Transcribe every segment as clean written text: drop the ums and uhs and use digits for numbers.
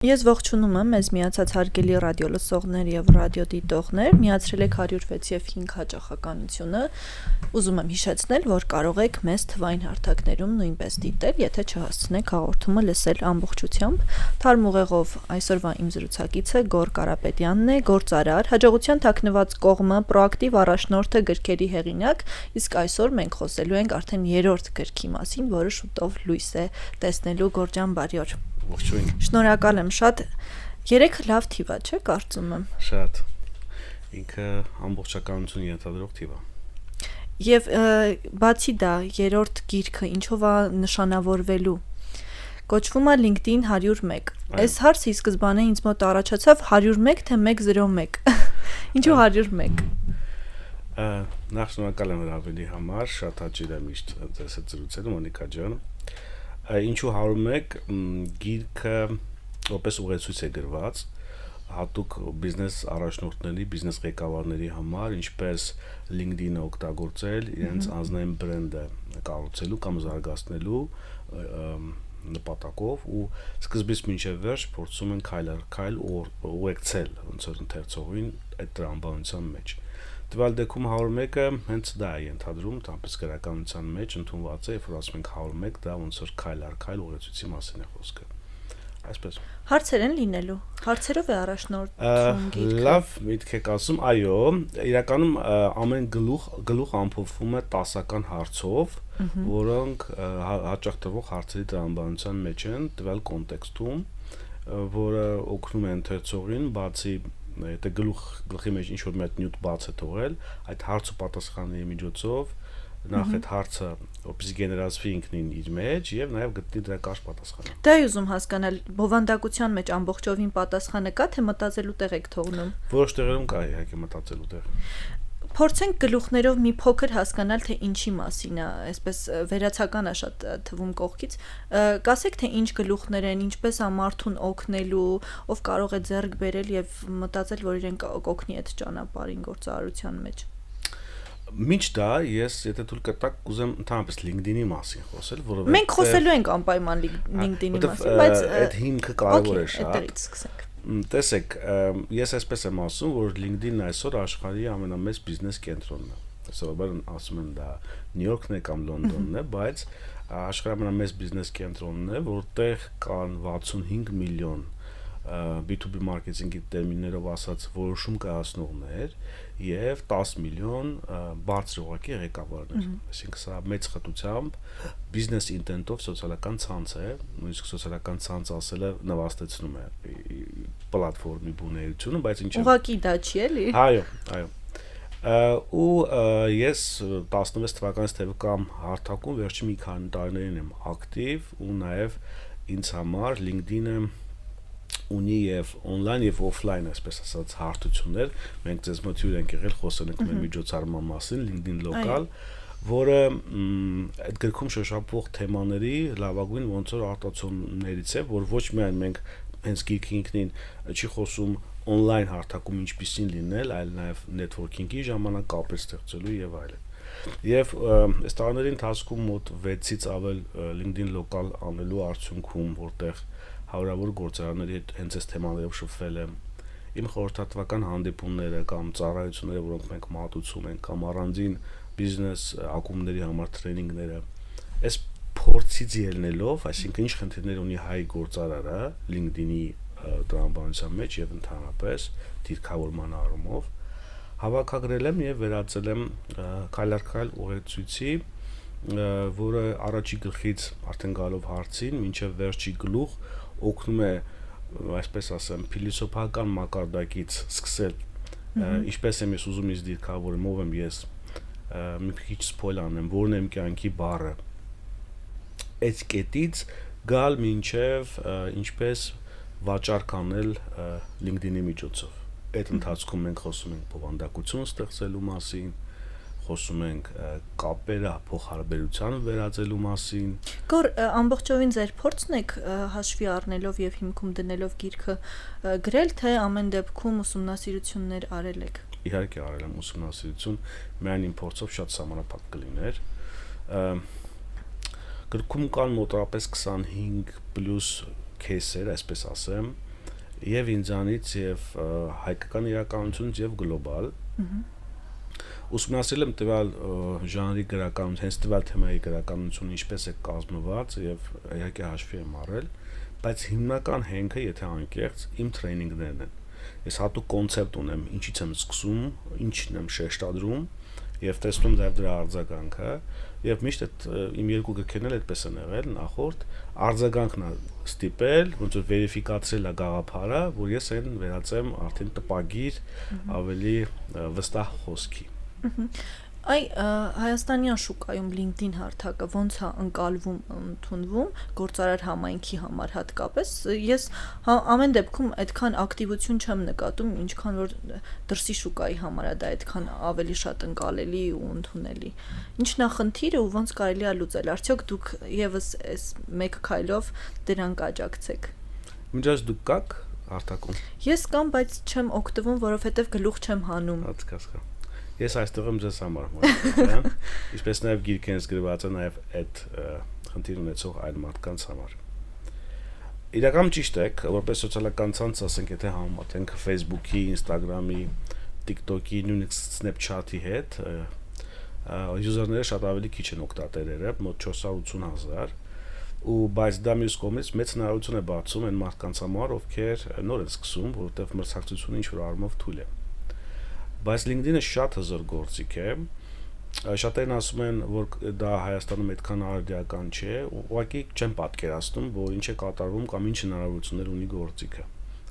Ես ողջունում եմ մեզ միացած հարգելի ռադիո լսողներ եւ ռադիո դիտողներ, միացրել եք 106 եւ 5 հաճախականությունը։ Ուզում եմ հիշեցնել, որ կարող եք մեզ թվային հարթակներում նույնպես դիտել, եթե չհասցնեք հաղորդումը լսել ամբողջությամբ։ Թարմ ուղեղով այսօրվա իմ զրուցակիցը Գոր Կարապետյանն է, գործարար, հաջողության թաքնված կողմը, պրոակտիվ առաջնորդը, գրքերի հեղինակ, իսկ այսօր մենք խոսելու ենք արդեն 3-րդ գրքի մասին, որը շուտով լույս է տեսնելու։ Գորջան, բարի օր։ Ողջույն։ Շնորհակալ եմ շատ։ 3 լավ թիվ է, չէ՞, կարծում եմ։ Շատ։ Ինքը ամբողջականություն ենթադրող թիվ է։ Եվ բացի դա, 3-րդ գիրքը ինչով է նշանավորվելու։ Կոչվում է LinkedIn 101։ Այս հարցը ի սկզբանե ինձ մոտ առաջացավ 101 թե 101։ Ինչու 101։ Նախ շնորհակալ եմ հրավերի համար, շատ հաճելի է միշտ ձեզ հետ զրուցել, Մոնիկա ջան։ Ինչու 101 գիրքը որպես ուղեցույց է գրված հատուկ բիզնես առաջնորդների, բիզնես ղեկավարների համար, ինչպես LinkedIn-ը օգտագործել իրենց անձնային բրենդը կառուցելու կամ զարգացնելու նպատակով ու սկզբից մինչև վերջ փորձում են քայլ առ քայլ ուղեկցել ոնց որ ընթերցողին այդ տրամաբանության մեջ։ Տվյալ դեպքում 101-ը հենց դա է ենթադրում, տամպես գրականության մեջ ընդունված է, երբ որ ասում ենք 101, դա ոնց որ քայլ առ քայլ ուղեցույցի մասին է խոսքը։ Այսպես։ Հարցեր են լինելու։ Հարցերով է առաջնորդում գիրքը։ Լավ, միտք եք ասում, այո, իրականում ամեն գլուխ ամփոփվում է 10-ական հարցով, որոնք հաճախ տվող հարցերի տրամաբանության մեջ են տվյալ կոնտեքստում, որը օգնում է ընթերցողին բացի եթե գլխի մեջ ինչ-որ մի հատ նյութ բաց է թողել, այդ հարց ու պատասխանների միջոցով նախ այդ հարցը որպեսզի գեներացվի ինքնին իր մեջ եւ նաեւ գտնի դրա կարճ պատասխանը։ Դա է ուզում հասկանալ, բովանդակության մեջ ամբողջովին պատասխանը կա, թե մտածելու տեղ եք թողնում։ Որոշ տեղերում կա իհարկե մտածելու տեղ։ Փորձենք գլուխներով մի փոքր հասկանալ, թե ինչի մասին է, այսպես վերացական է շատ թվում կողքից։ Կասեք, թե ինչ գլուխներ են, ինչպես է մարդուն օգնելու, ով կարող է ձեռք բերել եւ մտածել, որ իրեն կօգնի այդ ճանապարհին գործարարության մեջ։ Մինչ դա ես եթե թույլ կտակ կուզեմ ընդհանրապես LinkedIn-ի մասին խոսել, որովհետեւ մենք խոսելու ենք անպայման LinkedIn-ի մասին, բայց այդ հիմքը կարևոր է շատ։ Այդտեղից սկսենք։ Տեսեք, ես այսպես եմ ասում, որ LinkedIn-ն այսօր աշխարհի ամենամեծ բիզնես կենտրոնն է։ Այսօր ասում են դա Նյու Յորքն է կամ Լոնդոնն է, բայց աշխարհի ամենամեծ բիզնես կենտրոնն է, որտեղ կան 65 միլիոն B2B մարքեթինգի տերմիններով ասած որոշում կայացնողներ եւ 10 միլիոն բարձր ուղղակի ղեկավարներ։ Այսինքն սա մեծ խտությամբ բիզնես ինտենտով սոցիալական ցանց է, նույնիսկ սոցիալական ցանց ասելը նվաստեցնում է պլատֆորմի բունեությունը, բայց ինչ ուղղակի դա չի էլի։ Այո։ Ու ես 16 թվականից թվական հարթակում վերջի մի քանի տարիներին եմ ակտիվ ու նաեւ ինձ համար LinkedIn-ը ունի եւ on-line եւ off-line այսպես ասած հարթություններ, մենք ձեզ մոտ հյուր ենք եղել, խոսել ենք մեր միջոցառման մասին, LinkedIn local, որը այդ գրքում շոշափող թեմաների լավագույն ոնց որ արտացոլումներից է, որ ոչ միայն մենք հենց գիրքի ինքնին չի խոսում on-line հարթակում ինչպիսին լինել, այլ նաեւ networking-ի ժամանակ կապեր ստեղծելու եւ այլն։ Եվ այս տարիների ընթացքում մոտ 6-ից ավել LinkedIn local անելու արդյունքում, որտեղ հարյուրավոր գործարանների հետ հենց այս թեմաներով շփվել եմ։ Իմ խորհրդատվական հանդիպումները կամ ծառայությունները, որոնք մենք մատուցում ենք, կամ առանձին բիզնես ակումբների համար տրեյնինգները, այս փորձից ելնելով, այսինքն ինչ խնդիրներ ունի հայ գործարարը LinkedIn-ի տրամաբանության մեջ եւ ընդհանրապես դիրքավորման առումով, հավաքագրել եմ եւ վերածել եմ քայլ առ քայլ ուղեցույցի, որը առաջի գլխից արդեն գալով հարցին, մինչեւ վերջի գլուխ օգնում է, այսպես ասեմ, փիլիսոփական մակարդակից սկսել, ինչպես եմ ես ուզում ինձ դիրքավորեմ, ով եմ ես, մի քիչ սփոյլ անեմ, որն է իմ կյանքի բառը, այդ կետից գալ մինչև ինչպես վաճառք անել LinkedIn-ի միջոցով։ Այդ ընթացքում մենք խոսում ենք բովանդակություն ստեղծելու մասին, խոսում ենք կապերը փոխհարաբերության վերածելու մասին։ Գոր ամբողջովին ձեր փորձն եք հաշվի առնելով եւ հիմքում դնելով գիրքը գրել, թե ամեն դեպքում ուսումնասիրություններ արել եք։ Իհարկե արել եմ ուսումնասիրություն, միայն իմ փորձով շատ սահմանափակ կլիներ։ Գրքում կան մոտավորապես 25 պլյուս քեյսեր, այսպես ասեմ, եւ ինձանից եւ հայկական իրականությունից եւ գլոբալ։ Ուսումնասիրել եմ տվյալ ժանրի գրականություն, հենց տվյալ թեմայի գրականությունը ինչպես է կազմված եւ իհարկե հաշվի եմ առել, բայց հիմնական հենքը, եթե անկեղծ, իմ տրեյնինգներն են։ Ես հատուկ կոնցեպտ ունեմ, ինչից եմ սկսում, ինչն եմ շեշտադրում եւ տեսնում դրա արձագանքը եւ միշտ այդ իմ երկու գրքերն էլ այդպես են եղել նախորդ արձագանքն է ստիպել ոնց որ վերիֆիկացրել է գաղափարը որ ես այն վերածեմ արդեն տպագիր ավելի վստահ խոսքի Հայաստանյան շուկայում LinkedIn հարթակը ոնց է ընկալվում ընդունվում գործարար համայնքի համար հատկապես ես ամեն դեպքում այդքան ակտիվություն չեմ նկատում ինչքան որ դրսի շուկայի համար է դա այդքան ավելի շատ ընկալելի ու ընդունելի ինչն է խնդիրը ու ոնց կարելի է լուծել արդյոք դուք եւս այս մեկ քայլով դրան կաջակցեք Մինչև դուք կաք հարթակում Ես կամ բայց չեմ օգտվում որովհետեւ գլուխ չեմ հանում Հասկացա Ես այստեղ եմ ձեզ համար մոտ, ինչպես նաև գիրքերս գրված է նաև այդ խնդիր ունեցող այլ մարդկանց համար։ Իրականում ճիշտ եք, որպես սոցիալական ցանց, ասենք, եթե համեմատենք Facebook-ի, Instagram-ի, TikTok-ի, նույնիսկ Snapchat-ի հետ, user-ները շատ ավելի քիչ են օգտատերերը, մոտ 480,000, ու բայց դա մյուս կողմից մեծ հնարավորություն է բացում այն մարդկանց համար, ովքեր նոր են սկսում, որովհետև մրցակցությունը ինչ-որ առումով թույլ է։ Բայց LinkedIn-ը շատ հզոր գործիք է, շատերն ասում են, որ դա Հայաստանում այդքան արդիական չէ, ուղղակի չեմ պատկերացնում, որ ինչ է կատարվում կամ ինչ հնարավորություններ ունի գործիքը,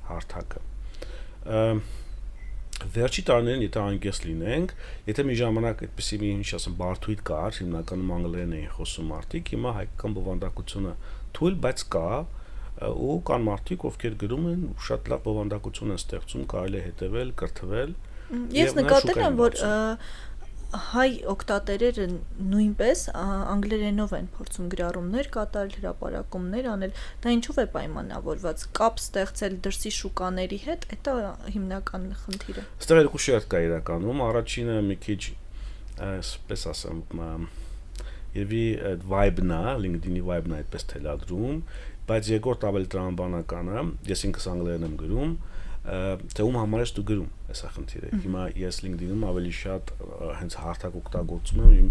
հարթակը։ Վերջի տարիներին, եթե անկեղծ լինենք, եթե մի ժամանակ այդպեսի մի ինչ ասեմ, բարդույթ կար, հիմնականում անգլերեն էին խոսում մարդիկ, հիմա հայկական բովանդակությունը թույլ, բայց կա, ու կան մարդիկ, ովքեր գրում են, շատ լավ բովանդակություն են ստեղծում, կարելի է հետևել, կրթվել Ես նկատել եմ, որ հայ օգտատերերը նույնպես անգլերենով են փորձում գրառումներ կատարել, հրապարակումներ անել, դա ինչով է պայմանավորված, կապ ստեղծել դրսի շուկաների հետ, դա հիմնական խնդիրը։ Այստեղ երկու շերտ կա իրականում, առաջինը մի քիչ, այսպես ասեմ, Եվի այդ vibe-ն է, LinkedIn-ի vibe-ն է այդպես թելադրում, բայց երկրորդ ավելի տրամաբանականը, ես ինքս անգլերեն եմ գրում, թե ում համար ես դու գրում այսա խնդիրը հիմա ես LinkedIn-ում ավելի շատ հենց հարթակ օգտագործում եմ իմ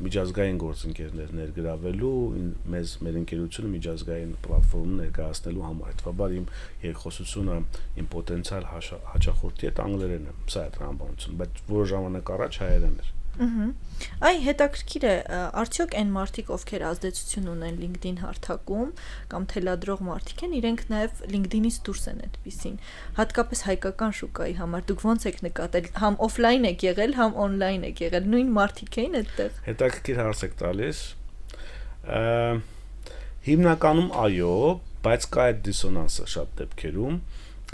միջազգային գործընկերներ ներգրավելու մեր ընկերությունը միջազգային պլատֆորմում ներկայացնելու համար հետաբար իմ երկխոսությունը իմ պոտենցիալ հաճախորդի հետ անգլերեն է սա է տրամաբանությունը բայց որոշ ժամանակ առաջ հայերեն էր Այ հետաքրքիր է արդյոք այն մարդիկ ովքեր ազդեցություն ունեն LinkedIn հարթակում կամ թելադրող մարդիկ են իրենք նաև LinkedIn-ից դուրս են այդպեսին հատկապես հայկական շուկայի համար դուք ոնց եք նկատել համ օֆլայն եք եղել համ օնլայն եք եղել նույն մարդիկ էին այդտեղ Հետաքրքիր հարց եք տալիս հիմնականում այո բայց կա այդ դիսոնանսը շատ դեպքերում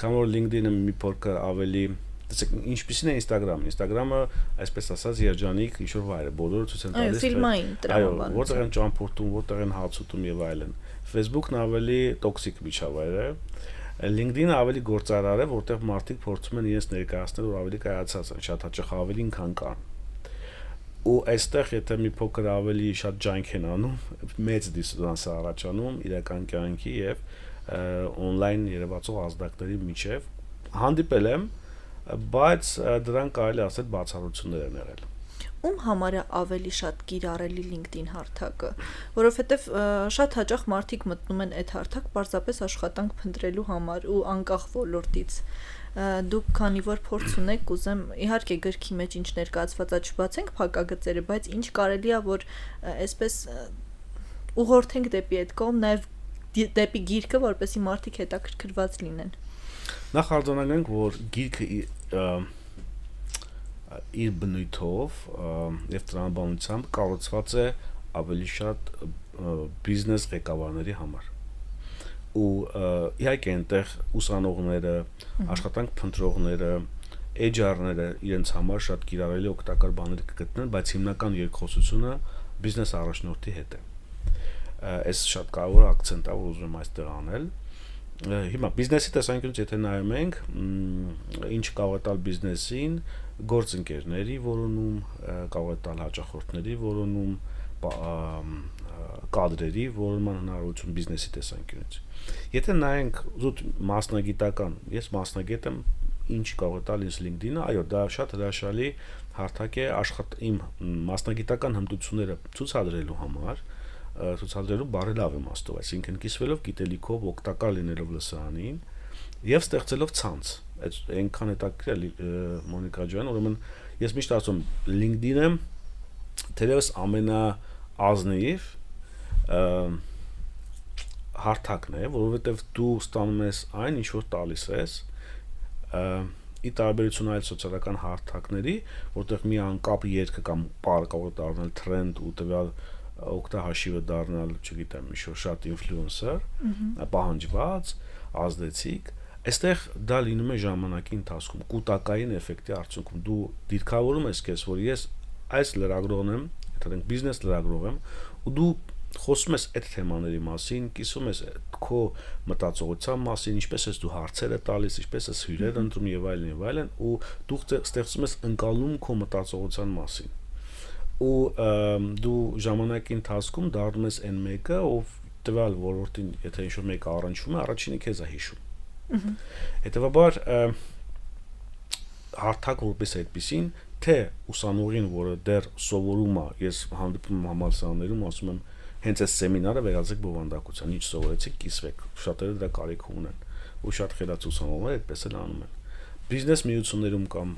քան որ LinkedIn-ը մի փոքր ավելի Ինչպիսին է Instagram-ը, այսպես ասած, երջանիկ ինչ-որ վայր է, բոլորը ցույց են տալիս, ֆիլմային տրամաբանություն, որտեղ են ճամփորդում, որտեղ են հաց ուտում եւ այլն։ Facebook-ն ավելի տոքսիկ միջավայր է, LinkedIn-ը ավելի գործարար է, որտեղ մարդիկ փորձում են իրենց ներկայացնել, որ ավելի կայացած են, շատ հաճախ ավելին քան կան։ Ու այստեղ եթե մի փոքր ավելի շատ ջանք են անում, մեծ դիսոնանս է առաջանում իրական կյանքի եւ on-line երևացող ազդակների միջև հանդիպել եմ բայց դրան կարելի ասել բացառություններ են եղել։ Ում համար է ավելի շատ կիրառելի LinkedIn հարթակը, որովհետև շատ հաճախ մարդիկ մտնում են այդ հարթակ պարզապես աշխատանք փնտրելու համար ու անկախ ոլորտից։ Դուք քանի որ փորձ ունեք, կուզեմ իհարկե գրքի մեջ ինչ ներկայացված է չբացենք փակագծերը, բայց ինչ կարելի է որ այսպես ուղղորդենք դեպի այդ կողմ, նաև դեպի գիրքը, որպեսզի մարդիկ հետաքրքրված լինեն։ Նախ արձանագրենք, որ գիրքը իր բնույթով եւ տրամաբանությամբ կառուցված է ավելի շատ բիզնես ղեկավարների համար։ Ու իհարկե այնտեղ ուսանողները, աշխատանք փնտրողները, HR-ները իրենց համար շատ կիրառելի օգտակար բաներ կգտնեն, բայց հիմնական երկխոսությունը բիզնես առաջնորդի հետ է։ Այս շատ կարևոր ակցենտ է, որ ուզում եմ այստեղ անել։ Հիմա բիզնեսի տեսանկյունից եթե նայում ենք, ինչ կարող է տալ բիզնեսին, գործընկերների որոնում, կարող է տալ հաճախորդների որոնում, կադրերի որոնման հնարավորություն բիզնեսի տեսանկյունից։ Եթե նայենք զուտ մասնագիտական, ես մասնագետ եմ, ինչ կարող է տալ ինձ LinkedIn-ը, այո, դա շատ հրաշալի հարթակ է իմ մասնագիտական հմտությունները ցուցադրելու համար, ցուցադրելու բարելավ իմաստով, այսինքն կիսվելով գիտելիքով, օգտակար լինելով լսարանին եւ ստեղծելով ցանց։ Այնքան հետաքրքիր է Մոնիկա ջան, ուրեմն ես միշտ ասում LinkedIn-ը թերևս ամենաազնիվ հարթակն է, որովհետեւ դու ստանում ես այն, ինչ որ տալիս ես, ի տարբերություն այլ սոցիալական հարթակների, որտեղ մի անկապ երգը կամ պար կարող է դառնալ trend ու տվյալ օգտահաշիվը դառնալ, չգիտեմ, ինչ-որ շատ ինֆլուենսեր, պահանջված, ազդեցիկ, այստեղ դա լինում է ժամանակի ընթացքում, կուտակային էֆեկտի արդյունքում։ Դու դիրքավորում ես քեզ, որ ես այս լրագրողն եմ, եթե բիզնես լրագրող եմ, ու դու խոսում ես այդ թեմաների մասին, կիսում ես քո մտածողության մասին, ինչպես ես դու հարցերը տալիս, ինչպես ես հյուրեր ընտրում եւ այլն, ու դու ստեղծում ես ընկալում քո մտածողության մասին։ Ու դու ժամանակի ընթացքում դառնում ես այն մեկը, ով տվյալ ոլորտին, եթե ինչ-որ մեկը առնչվում է, առաջինը քեզ է հիշում։ Հետևաբար հարթակ որպես այդպեսին, թե ուսանողին, որը դեռ սովորում է, ես հանդիպում եմ համալսարաններում, ասում եմ, հենց այս սեմինարը վերածեք բովանդակության, ինչ սովորեցիք, կիսվեք, շատերը դրա կարիք ունեն, ու շատ խելաց ուսանողներ այդպես էլ անում են։ Բիզնես միություններում կամ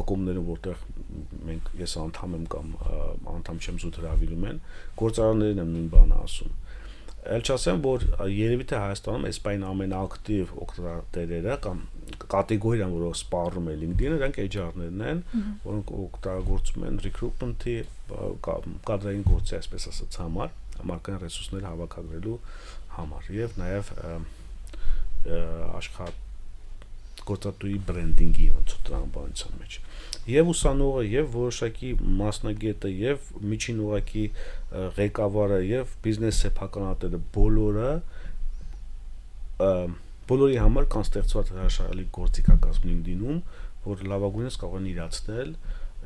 ակումբներում, որտեղ ես անդամ եմ կամ անդամ չեմ, զուտ հրավիրում են, գործարաններին եմ նույն բանը ասում։ Էլ չասեմ, որ երևի թե Հայաստանում այս պայն ամենաակտիվ օգտատերերը կամ կատեգորիան, որով սպառում է LinkedIn-ը, դրանք HR-ներն են, որոնք օգտագործում են recruitment-ի կադրային գործի, այսպես ասած, համար, մարդկային ռեսուրսներ հավաքագրելու համար եւ նաեւ գործատուի բրենդինգի ոնց տրամաբանության մեջ։ Եվ ուսանողը, եւ որոշակի մասնագետը, եւ միջին ուղակի ղեկավարը, եւ բիզնես սեփականատերը բոլորի համար կան ստեղծված հրաշալի գործիքակազմ LinkedIn-ում, որ լավագույնս կարող են իրացնել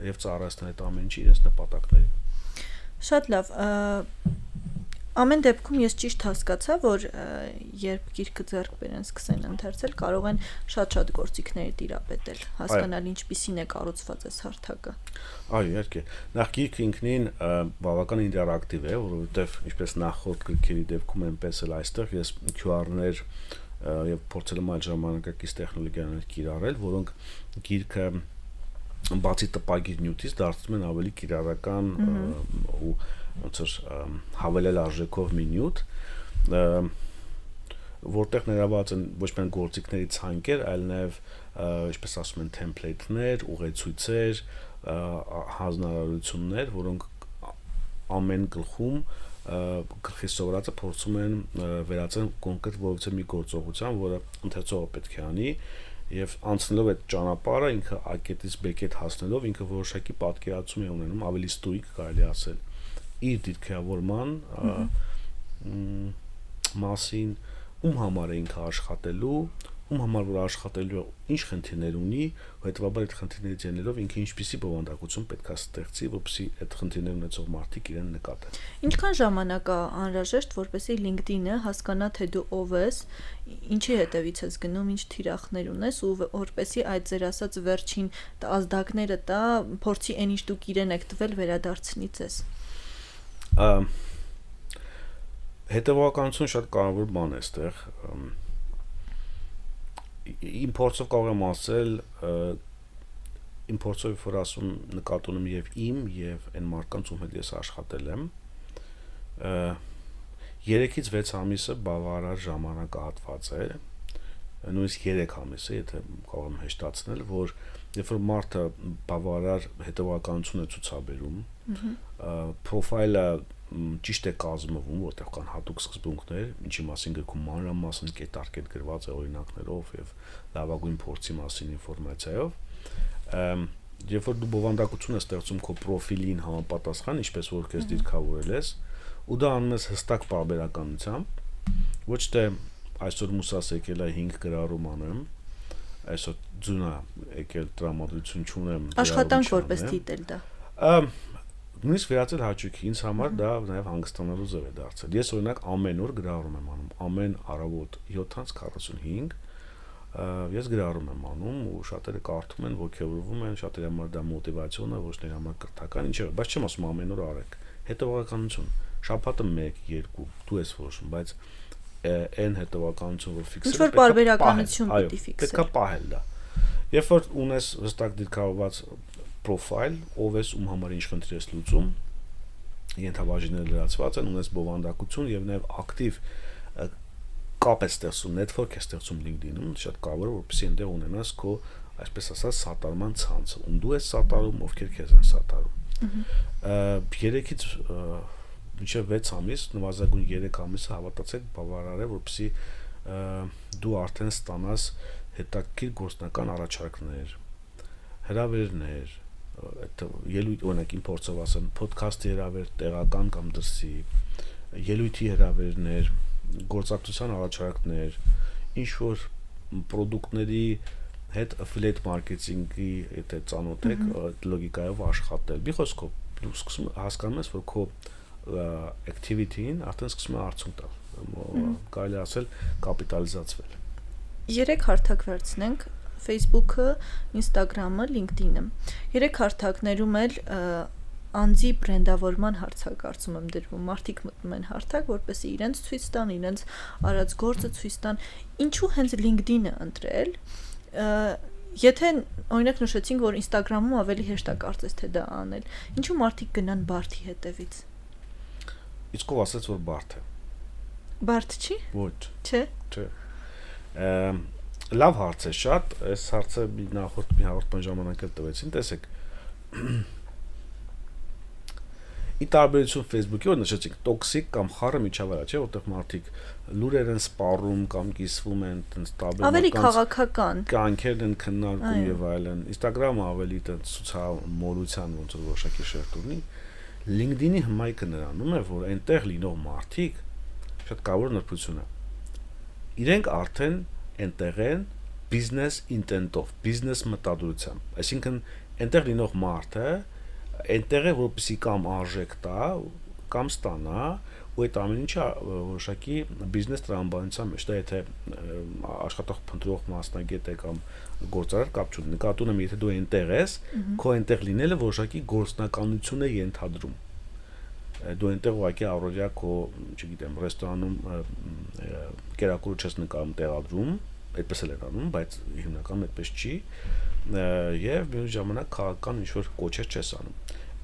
եւ ծառայեցնել այդ ամեն ինչի իրենց նպատակներին։ Շատ լավ։ Ամեն դեպքում ես ճիշտ հասկացա, որ երբ գիրքը ձեռք բերեն սկսեն ընթերցել, կարող են շատ գործիքների տիրապետել, հասկանալ ինչպիսին է կառուցված այս հարթակը։ Այո, իհարկե։ Նախ գիրքը ինքնին բավական ինտերակտիվ է, որովհետև ինչպես նախորդ գրքերի դեպքում այնպես էլ այստեղ ես QR-ներ եւ փորձել եմ այդ ժամանակակից տեխնոլոգիաներ կիրառել, որոնք գիրքը բացի տպագիր նյութից դարձնում են ավելի կիրառական ու ոնց որ հավելել արժեքով մի նյութ, որտեղ ներառված են ոչ միայն գործիքների ցանկեր, այլ նաև, ինչպես ասում են, թեմպլեյթներ, ուղեցույցեր, հանձնարարություններ, որոնք ամեն գլխում գլխի սովորածը փորձում են վերածել կոնկրետ որևէ մի գործողության, որը ընթերցողը պետք է անի, եւ անցնելով այդ ճանապարհը ինքը ակետից բեկետ հասնելով ինքը որոշակի պատկերացում է ունենում, ավելի ստույգ կարելի ասել իր դիրքավորման մասին, ում համար է ինքը աշխատելու, ում համար որ աշխատելու ինչ խնդիրներ ունի, հետեւաբար այդ խնդիրներից ելնելով ինքը ինչպիսի բովանդակություն պետք է ստեղծի, որպեսզի այդ խնդիրներ ունեցող մարդիկ իրեն նկատեն։ Ինչքան ժամանակ է անհրաժեշտ, որպեսզի LinkedIn-ը հասկանա, թե դու ով ես, ինչի հետևից ես գնում, ինչ թիրախներ ունես ու որպեսզի այդ ձեր ասած վերջին ազդակները տա, փորձի այն ինչ դուք իրեն եք տվել վերադարձնի ձեզ։ Հետևականություն շատ կարևոր բան է այստեղ։ Իմ փորձով կարող եմ ասել, իմ փորձով որ ասում նկատի ունեմ եւ իմ եւ այն մարդկանց ում հետ ես աշխատել եմ, 3-ից 6 ամիսը բավարար ժամանակահատված է, նույնիսկ 3 ամիսը, եթե կարող եմ հեշտացնել, որ երբ որ մարդը բավարար հետևականություն է ցուցաբերում, պրոֆայլը ճիշտ է կազմվում, որտեղ կան հատուկ սկզբունքներ, ինչի մասին գրքում մանրամասն կետարկետ գրված է օրինակներով եւ լավագույն փորձի մասին ինֆորմացիայով, երբ որ դու բովանդակություն ես ստեղծում քո պրոֆիլին համապատասխան, ինչպես որ քեզ դիրքավորել ես, ու դա անում ես հստակ պարբերականությամբ, ոչ թե այսօր մուսաս եկել է 5 գրառում անեմ, այսօր ձունա եկել տրամադրություն չունեմ, աշխատանք որպես դիտել դա։ նույնիսկ վերածել հաճույքի, ինձ համար դա նաև հանգստանալու ձև է դարձել։ Ես օրինակ ամեն օր գրառում եմ անում, ամեն առավոտ 7:45 ես գրառում եմ անում ու շատերը կարդում են, ոգևորվում են, շատերի համար դա մոտիվացիոն է, ոչների համար կրթական, ինչեւ, բայց չեմ ասում ամեն օր արեք։ Հետևողականություն, շաբաթը 1-2 դու ես որոշում, բայց այն հետևողականություն, որ ֆիքսել ինչ-որ պարբերականություն պիտի ֆիքսել։ Պետք է պահել դա։ Երբ որ ունես հստակ դիրքավորված պրոֆայլ, ով ես ում համար ինչ խնդիր ես լուծում, ենթաբաժինները լրացված են, ունես բովանդակություն եւ նաեւ ակտիվ կապ ես ստեղծում, network ես ստեղծում LinkedIn-ում, շատ կարևոր է, որպեսզի այնտեղ ունենաս քո, այսպես ասած, սատարման ցանցը, ում դու ես սատարում, ովքեր քեզ են սատարում։ 3-ից մինչև 6 ամիս, նվազագույն 3 ամիսը հավատացեք բավարար է, որպեսզի դու արդեն ստանաս հետաքրքիր գործնական առաջարկներ, հրավերներ, ելույթ, օրինակ իմ փորձով ասեմ, podcast-ի հրավեր, տեղական կամ դրսի, ելույթի հրավերներ, գործակցության առաջարկներ, ինչ որ պրոդուկտների հետ affiliate marketing-ի եթե ծանոթ եք, լոգիկայով աշխատել։ Մի խոսքով, դու սկսում հասկանում ես, որ քո activity-ին արդեն սկսում է արդյունք տալ, կարելի ասել կապիտալիզացվել։ 3 հարթակ վերցնենք. Facebook-ը, Instagram-ը, LinkedIn-ը։ 3 հարթակներում էլ անձի բրենդավորման հարցը կարծում եմ դրվում։ Մարդիկ մտնում են հարթակ, որպեսզի իրենց ցույց տան, իրենց արած գործը ցույց տան։ Ինչու հենց LinkedIn-ը ընտրել։ Եթե օրինակ նշեցինք, որ Instagram-ում ավելի հեշտ է կարծես թե դա անել, ինչու մարդիկ գնան բարդի հետևից։ Իսկ ով ասաց, որ բարդ է։ Բարդ չի։ Ոչ։ Չէ։ Չէ։ Լավ հարց է շատ, այս հարցը մի հաղորդման ժամանակ էլ տվեցին, տեսեք։ Ի տարբերություն Facebook-ի, որ նշեցինք, տոքսիկ կամ խառը միջավայր է, չէ՞, որտեղ մարդիկ լուրեր են սպառում կամ կիսվում են, տենց տարբեր ավելի քաղաքական կյանքեր են քննարկում եւ այլն։ Instagram-ը ավելի տենց ցուցամոլության ոնց որ որոշակի շերտ ունի։ LinkedIn-ի հմայքը նրանում է, որ այնտեղ լինող մարդիկ շատ կարևոր նրբություն է։ Իրենք արդեն այնտեղ են business intent-ով, business մտադրությամբ, այսինքն այնտեղ լինող մարդը այնտեղ է որպեսի կամ արժեք տա կամ ստանա ու այդ ամեն ինչը որոշակի բիզնես տրամաբանության մեջ դա եթե աշխատող փնտրող մասնագետ է կամ գործարար կապ չունի նկատում եմ եթե դու այնտեղ ես քո այնտեղ լինելը որոշակի գործնականություն է ենթադրում դու այնտեղ ուղղակի առօրյա քո չգիտեմ ռեստորանում կերակուրը չես նկարում տեղադրում այդպես էլ են անում բայց հիմնականում այդպես չի եւ միևնույն ժամանակ քաղաքական ինչ-որ կոչեր չես անում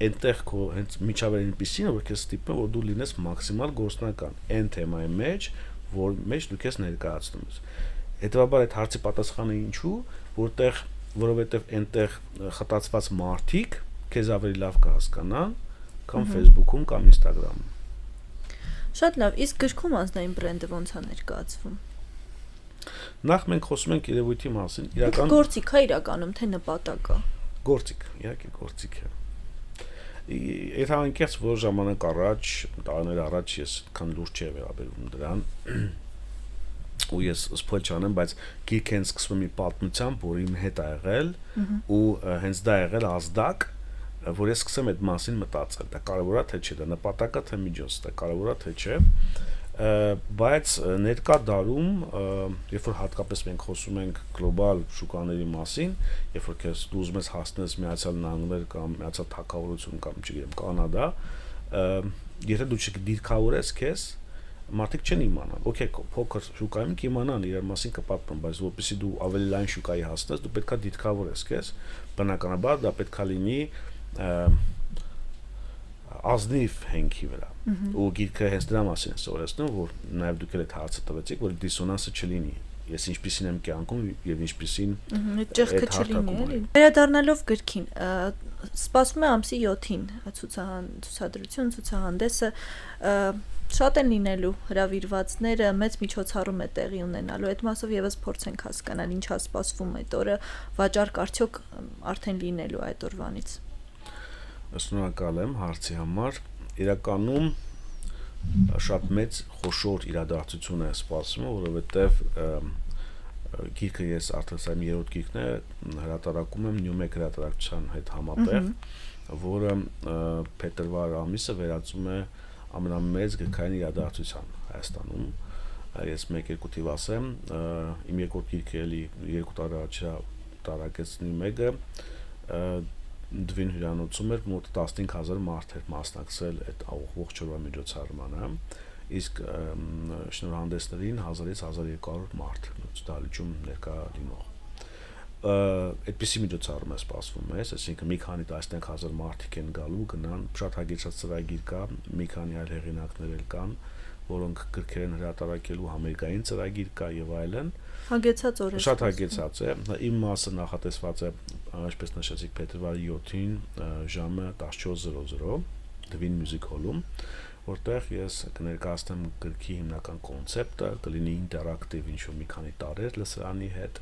այնտեղ քո հենց միջավայրին պիսին որ քեզ ստիպում որ դու լինես մաքսիմալ գործնական այն թեմայի մեջ որ մեջ դու քեզ ներկայացնում ես հետեւաբար այդ հարցի պատասխանը ինչու որտեղ որովհետեւ այնտեղ խտացված մարդիկ քեզ ավելի լավ կհասկանան կամ Facebook-ում կամ Instagram-ում շատ լավ իսկ գրքում անձնային բրենդը ոնց է ներկայացվում Նախ մենք խոսում ենք երևույթի մասին, իրական գործիք է իրականում թե նպատակ է։ Գործիք, իհարկե գործիք է։ Այդ անկեղծ որ ժամանակ առաջ, տարիներ առաջ ես այդքան լուրջ չէի վերաբերվում դրան։ Ու ես սփոյլ չանեմ, բայց գիրք հենց սկսվում մի պատմությամբ, որ իմ հետ ա եղել, ու հենց դա եղել ազդակ, որ ես սկսեմ այդ մասին մտածել։ Դա կարևոր է թե չէ, դա նպատակ է թե միջոց, դա կարևոր է թե չէ։ Բայց ներկա դարում, երբ որ հատկապես մենք խոսում ենք գլոբալ շուկաների մասին, երբ որ քեզ դու ուզում ես հասնես Միացյալ Նահանգներ կամ Միացյալ Թագավորություն կամ չգիտեմ Կանադա, եթե դու չդիրքավորես քեզ, մարդիկ չեն իմանա։ Okay, փոքր շուկայում կիմանան իրար մասին կպատմեն, բայց որպեսզի դու ավելի լայն շուկայի հասնես, դու պետքա դիրքավորես քեզ։ Բնականաբար դա պետքա լինի ազնիվ հենքի վրա ու գիրքը հենց դրա մասին է սովորեցնում որ նաև դուք էլ այդ հարցը տվեցիք որ դիսոնանսը չլինի ես ինչպիսին եմ կյանքում եւ ինչպիսին ճեղքը չլինի էլի վերադառնալով գրքին սպասվում է ամսի 7-ին ցուցադրություն ցուցահանդեսը շատ են լինելու հրավիրվածները մեծ միջոցառում է տեղի ունենալու այդ մասով եւս փորձենք հասկանալ ինչա սպասվում այդ օրը վաճառք արդյոք արդեն լինելու այդ օրվանից Շնորհակալ եմ հարցի համար իրականում շատ մեծ խոշոր իրադարձություն է սպասվում որովհետև գիրքը ես արդեն սա իմ երրորդ գիրքն է հրատարակում եմ Նյումեկ հրատարակչության հետ համատեղ որը փետրվար ամիսը վերածում է ամենամեծ գրքային իրադարձության Հայաստանում։ Ես 1-2 թիվ ասեմ, իմ երկրորդ գիրքը էլի 2 տարի առաջ տարակեցնի մեկը Դվին հյուրանոցում էր մոտ 15000 մարդ էր մասնակցել այդ ողջ օրվա միջոցառմանը, իսկ շնորհանդեսներին 1000-ից 1200 մարդ ցուցահանդեսում ներկա լինող։ Այդպիսի միջոցառում է սպասվում մեզ, այսինքն մի քանի տասնյակ հազար մարդիկ են գալու, գնան, շատ հագեցած ծրագիր կա, մի քանի այլ հեղինակներ էլ կան, որոնք գրքեր են հրատարակելու, համերգային ծրագիր կա եւ այլն։ Հագեցած օրեր։ Շատ հագեցած է։ Իմ մասը նախատեսված է, ինչպես նշեցիք, փետրվարի 7-ին ժամը 14:00 Դվին Music Hall-ում, որտեղ ես կներկայացնեմ գրքի հիմնական կոնցեպտը, կլինի ինտերակտիվ ինչ-որ մի քանի տարեր լսարանի հետ,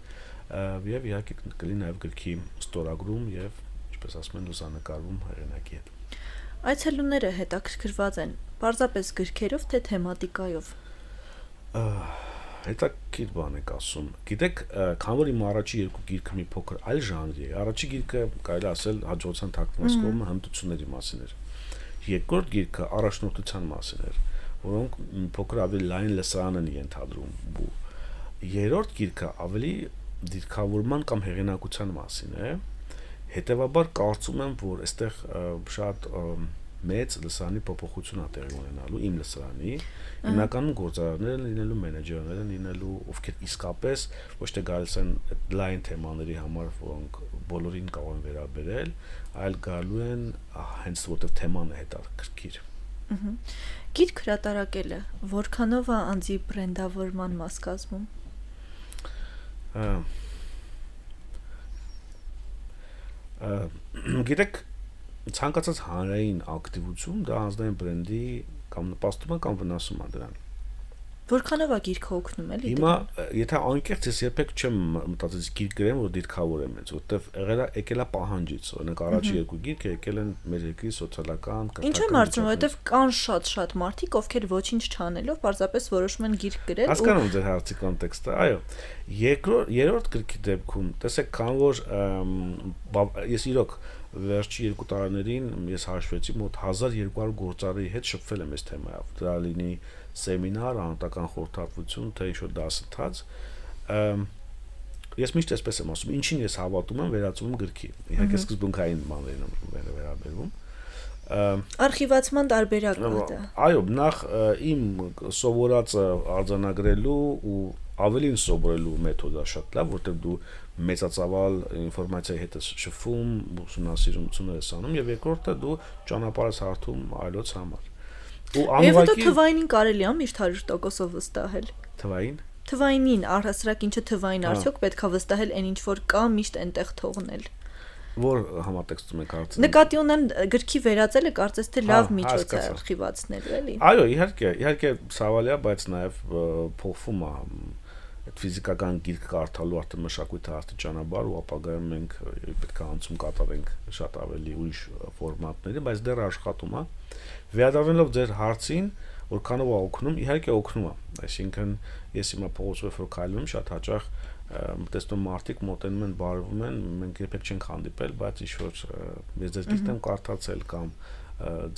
եւ իհարկե կլինի նաեւ գրքի ստորագրում եւ, ինչպես ասում են, լուսանկարվում հեղինակի հետ։ Այցելուները հետաքրքրված են պարզապես գրքերով թե թեմատիկայով։ Հետաքրքիր բան եք ասում։ Գիտեք, քանի որ իմ առաջի երկու գիրքը մի փոքր այլ ժանրի է, առաջի գիրքը կարելի ասել հաջողության թաքնված կողմը հմտությունների մասին էր։ Երկրորդ գիրքը առաջնորդության մասին էր, որոնք մի փոքր ավելի լայն լսարան են ենթադրում։ Երրորդ գիրքը ավելի դիրքավորման կամ հեղինակության մասին է։ Հետևաբար կարծում եմ, որ այստեղ շատ մեծ լսարանի փոփոխություն է տեղի ունենալու իմ լսարանի, հիմնականում գործարարներ են լինելու, մենեջերներ են լինելու, ովքեր իսկապես ոչ թե գալիս են լայն թեմաների համար, որոնք բոլորին կարող են վերաբերել, այլ գալու են հենց որտեղ թեման է հետաքրքիր։ Գիրք հրատարակելը որքանով է անձի բրենդավորման մաս կազմում։ Գիտեք, ցանկացած հանրային ակտիվություն դա անձնային բրենդի կամ նպաստում է կամ վնասում է դրան։ Որքանով է գիրքը օգնում էլի։ Հիմա եթե անկեղծ ես երբեք չեմ մտածել գիրք գրեմ, որ դիրքավորեմ ինձ, որովհետև եկել է պահանջից, օրինակ առաջի երկու գիրքը եկել են մեր երկրի սոցիալական կրթական։ Ինչ եմ հարցնում, որովհետև կան շատ մարդիկ, ովքեր ոչինչ չանելով պարզապես որոշում են գիրք գրել։ Հասկանում ձեր հարցի կոնտեքստը, այո։ Երրորդ գրքի դեպքում, տեսեք, քան որ ես իրոք վերջի 2 տարիներին ես հաշվեցի մոտ 1200 գործարարի հետ շփվել եմ այս թեմայով։ Դա լինի սեմինար, անհատական խորհրդատվություն, թե ինչ-որ դասընթաց։ Ես միշտ այսպես եմ ասում, ինչին ես հավատում եմ, վերածում եմ գրքի։ Իհարկե սկզբունքային բաներին եմ վերաբերվում։ Արխիվացման տարբերակը դա։ Այո, նախ իմ սովորածը արձանագրելու ու ավելին սովորելու մեթոդը շատ լավ, որտեղ դու մեծածավալ ինֆորմացիայի հետ ես շփվում, ուսումնասիրություններ ես անում, եւ երկրորդը դու ճանապարհ ես հարթում այլոց համար։ Եվ դա թվայինին կարելի է միշտ 100%-ով վստահել։ Թվային։ Թվայինին, առհասարակ ինչը թվային արդյոք պետք է վստահել այն ինչ որ կա միշտ այնտեղ թողնել։ Որ համատեքստում եք հարցնում։ Նկատի ունեմ գրքի վերածելը կարծես թե լավ միջոց է արխիվացնելու, էլի։ Այո, իհարկե ցավալի է, բայց նաև փոխվում է այդ ֆիզիկական գիրք կարդալու արդեն մշակույթը արդեն ճանապարհ ու ապագայում մենք պետք է անցում կատարենք շատ ավելի ուրիշ ֆորմատների, բայց դեռ աշխատում է։ Վերադառնալով ձեր հարցին, որքանով է օգնում, իհարկե օգնում է։ Այսինքն ես հիմա փողոցով որ քայլում շատ հաճախ տեսնում մարդիկ մոտենում են, բարևում են, մենք երբեք չենք հանդիպել, բայց ինչ որ ես ձեր գիրքն եմ կարդացել կամ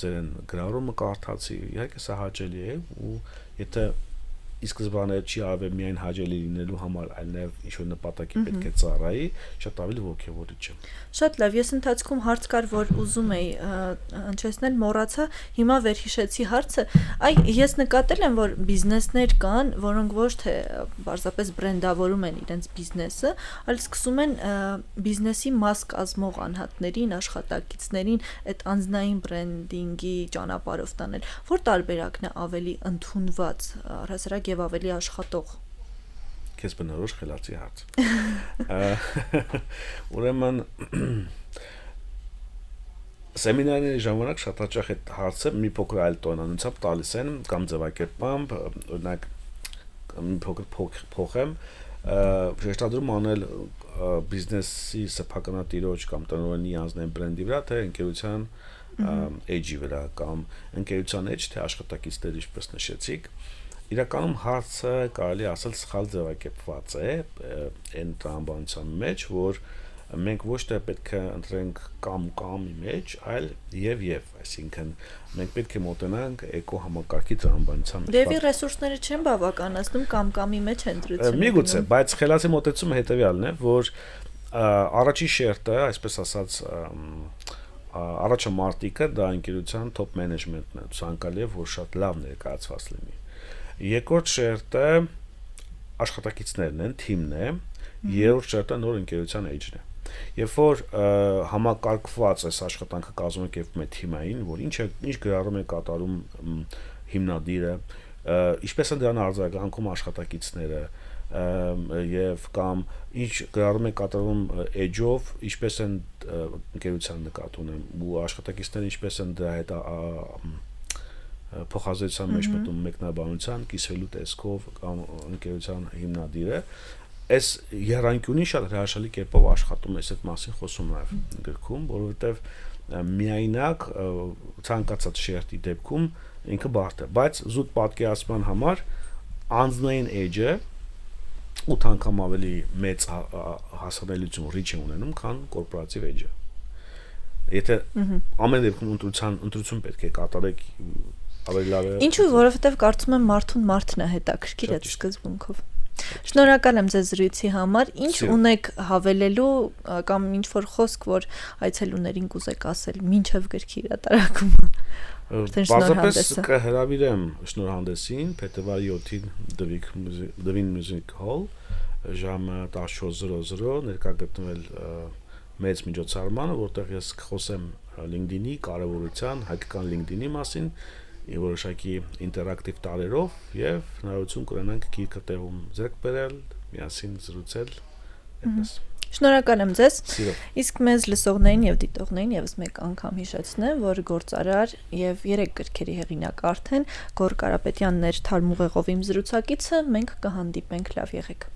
ձեր գրառումը կարդացի, իհարկե սա հաճելի է ու եթե ի սկզբանե չի արվել միայն հաճելի լինելու համար, այլ նաև ինչ-որ նպատակի պետք է ծառայի, շատ ավելի ոգևորիչ է։ Շատ լավ, ես ընթացքում հարց կար, որ ուզում էի հնչեցնել, մոռացա, հիմա վերհիշեցի հարցը։ Ես նկատել եմ, որ բիզնեսներ կան, որոնք ոչ թե պարզապես բրենդավորում են իրենց բիզնեսը, այլ սկսում են բիզնեսի մաս կազմող անհատներին, աշխատակիցներին այդ անձնային բրենդինգի ճանապարհով տանել։ Որ տարբերակն է ավելի ընդունված, առհասարակ եւ ավելի աշխատող։ Քեզ բնորոշ խելացի հարց։ Ուրեմն սեմինարների ժամանակ շատ հաճախ այդ հարցը մի փոքր այլ տոնանությամբ տալիս են կամ ձևակերպամբ, օրինակ մի փոքր փոխեմ, շեշտադրում անել բիզնեսի սեփականատիրոջ կամ տնօրենի անձնային բրենդի վրա, թե ընկերության edge-ի վրա կամ ընկերության edge, թե աշխատակիցների, ինչպես նշեցիք։ Իրականում հարցը կարելի ասել սխալ ձևակերպված է այն տրամաբանության մեջ, որ մենք ոչ թե պետք է ընտրենք կամ-կամի մեջ, այլ եւ, այսինքն մենք պետք է մոտենանք էկո համակարգի տրամաբանության մեջ։ Դեպի ռեսուրսները չեն բավականացնում կամ-կամի մեջ են դրություն։ Միգուցե, բայց խելացի մոտեցումը հետեւյալն է, որ առաջի շերտը, այսպես ասած, առաջը մարտիկը դա ընկերության top management-ն է, ցանկալի է, որ շատ լավ ներկայացված լինի։ Երկրորդ շերտը աշխատակիցներն են, թիմն է, երրորդ շերտը նոր ընկերության էջն է։ Երբ որ համակարգված այս աշխատանքը կազմակերպվում է թիմային, որ ինչ գրառում է կատարում հիմնադիրը, ինչպես են դրան արձագանքում աշխատակիցները, եւ կամ ինչ գրառում է կատարում էջով, ինչպես են ընկերության նկատի ունեմ, ու աշխատակիցները ինչպես են դրա հետ փոխազդեցության մեջ մտնում մեկնաբանության, կիսվելու տեսքով կամ ընկերության հիմնադիրը, այս երանգյունի շատ հրաշալի կերպով աշխատում է, այդ մասին խոսում նաև գրքում, որովհետև միայնակ ցանկացած շերտի դեպքում ինքը բարդ է, բայց զուտ պատկերացման համար անձնային էջը 8 անգամ ավելի մեծ հասանելիություն ռիչ է ունենում, քան կորպորատիվ էջը։ Եթե ամեն դեպքում ընտրություն պետք է կատարեք ավելի լավ է։ Ինչու, որովհետև կարծում եմ մարդն է հետաքրքիր այդ սկզբունքով։ Շնորհակալ եմ ձեզ զրույցի համար։ Ինչ ունեք հավելելու կամ ինչ որ խոսք, որ այցելուներին կուզեք ասել մինչև գրքի հրատարակումը։ Բազմապես կհրավիրեմ շնորհանդեսին փետրվարի 7-ին Դվին Music Hall ժամը 14:00 ներկա գտնվել մեծ միջոցառմանը, որտեղ ես կխոսեմ LinkedIn-ի կարևորության, հայկական LinkedIn-ի մասին, որոշակի ինտերակտիվ տարերով եւ հնարավորություն կունենանք գիրքը տեղում ձեռք բերել, միասին զրուցել, այդպես։ Շնորհակալ եմ ձեզ։ Սիրով։ Իսկ մեզ լսողներին եւ դիտողներին եւս մեկ անգամ հիշեցնեմ, որ գործարար եւ 3 գրքերի հեղինակ արդեն Գոռ Կարապետյանն էր թարմուղեղով իմ զրուցակիցը, մենք կհանդիպենք, լավ եղեք։